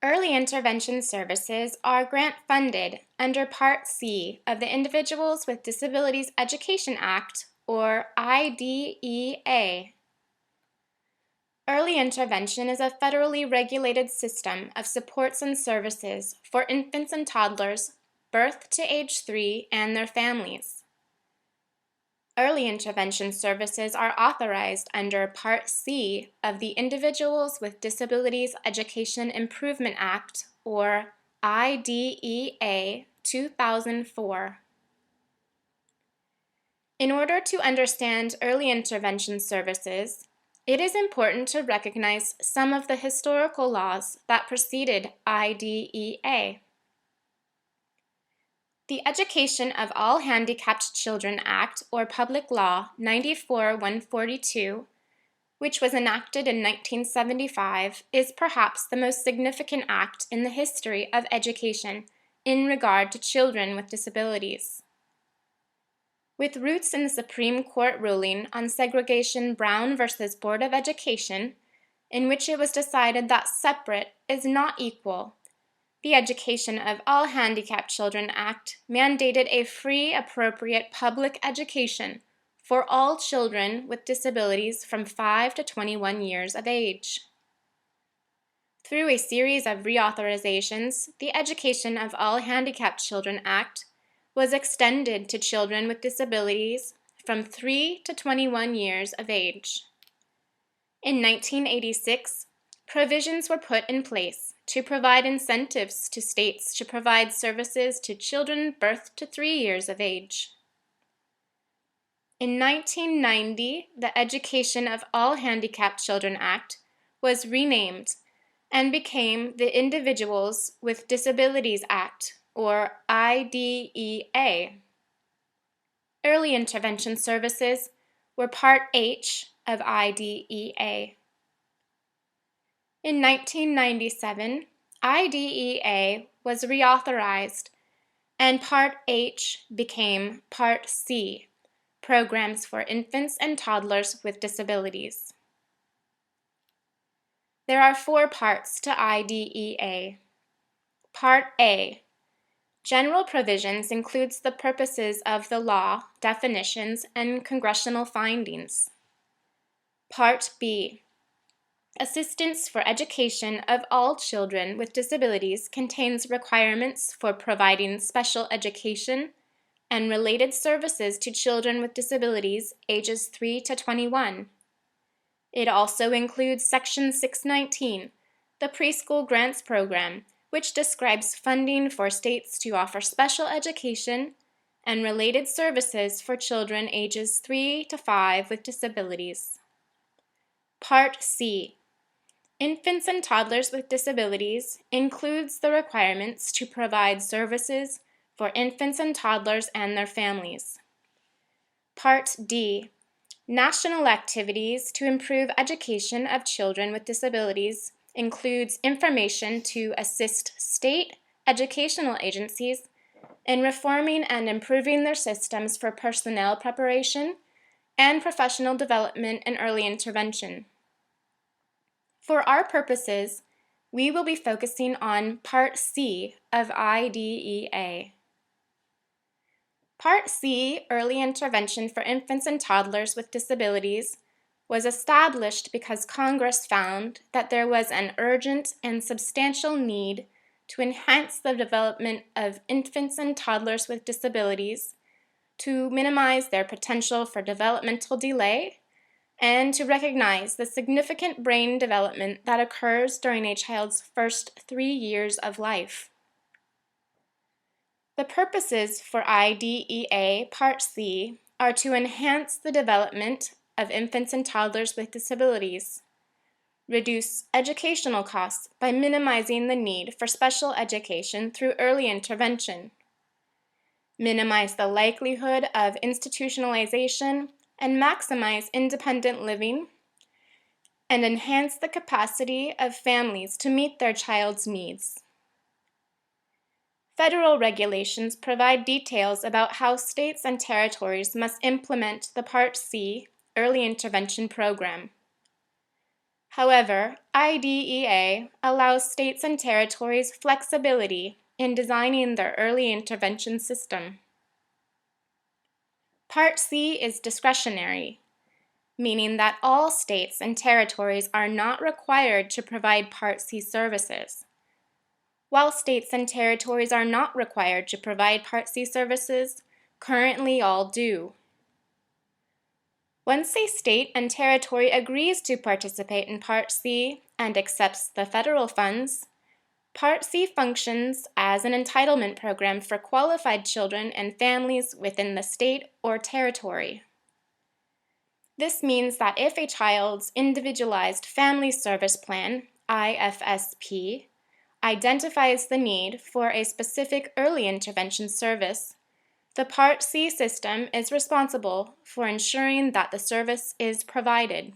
Early intervention services are grant-funded under Part C of the Individuals with Disabilities Education Act, or IDEA. Early intervention is a federally regulated system of supports and services for infants and toddlers birth to age 3 and their families. Early intervention services are authorized under Part C of the Individuals with Disabilities Education Improvement Act, or IDEA 2004. In order to understand early intervention services, it is important to recognize some of the historical laws that preceded IDEA. The Education of All Handicapped Children Act, or Public Law 94-142, which was enacted in 1975, is perhaps the most significant act in the history of education in regard to children with disabilities. With roots in the Supreme Court ruling on segregation Brown v. Board of Education, in which it was decided that separate is not equal, the Education of All Handicapped Children Act mandated a free, appropriate public education for all children with disabilities from 5 to 21 years of age. Through a series of reauthorizations, the Education of All Handicapped Children Act was extended to children with disabilities from 3 to 21 years of age. In 1986, provisions were put in place to provide incentives to states to provide services to children birth to 3 years of age. In 1990, the Education of All Handicapped Children Act was renamed and became the Individuals with Disabilities Act, or IDEA. Early intervention services were Part H of IDEA. In 1997, IDEA was reauthorized, and Part H became Part C, Programs for Infants and Toddlers with Disabilities. There are 4 parts to IDEA. Part A, General Provisions, includes the purposes of the law, definitions, and congressional findings. Part B, Assistance for Education of All Children with Disabilities, contains requirements for providing special education and related services to children with disabilities ages 3 to 21. It also includes Section 619, the Preschool Grants Program, which describes funding for states to offer special education and related services for children ages 3 to 5 with disabilities. Part C, Infants and Toddlers with Disabilities, includes the requirements to provide services for infants and toddlers and their families. Part D, National Activities to Improve Education of Children with Disabilities, includes information to assist state educational agencies in reforming and improving their systems for personnel preparation and professional development and early intervention. For our purposes, we will be focusing on Part C of IDEA. Part C, Early Intervention for Infants and Toddlers with Disabilities, was established because Congress found that there was an urgent and substantial need to enhance the development of infants and toddlers with disabilities, to minimize their potential for developmental delay, and to recognize the significant brain development that occurs during a child's first 3 years of life. The purposes for IDEA Part C are to enhance the development of infants and toddlers with disabilities, reduce educational costs by minimizing the need for special education through early intervention, minimize the likelihood of institutionalization and maximize independent living, and enhance the capacity of families to meet their child's needs. Federal regulations provide details about how states and territories must implement the Part C Early Intervention Program. However, IDEA allows states and territories flexibility in designing their early intervention system. Part C is discretionary, meaning that all states and territories are not required to provide Part C services. While states and territories are not required to provide Part C services, currently all do. Once a state and territory agrees to participate in Part C and accepts the federal funds, Part C functions as an entitlement program for qualified children and families within the state or territory. This means that if a child's Individualized Family Service Plan, IFSP, identifies the need for a specific early intervention service, the Part C system is responsible for ensuring that the service is provided.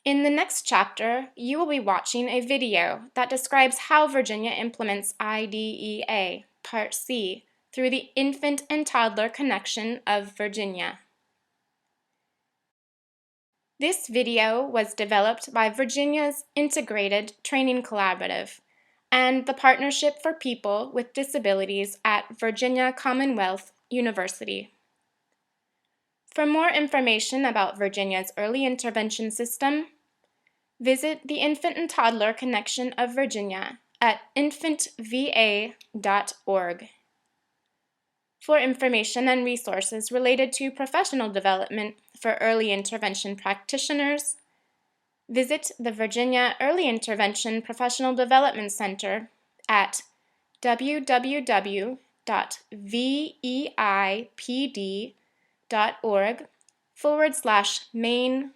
In the next chapter, you will be watching a video that describes how Virginia implements IDEA Part C through the Infant and Toddler Connection of Virginia. This video was developed by Virginia's Integrated Training Collaborative and the Partnership for People with Disabilities at Virginia Commonwealth University. For more information about Virginia's early intervention system, visit the Infant and Toddler Connection of Virginia at infantva.org. For information and resources related to professional development for early intervention practitioners, visit the Virginia Early Intervention Professional Development Center at www.veipd.org/main/.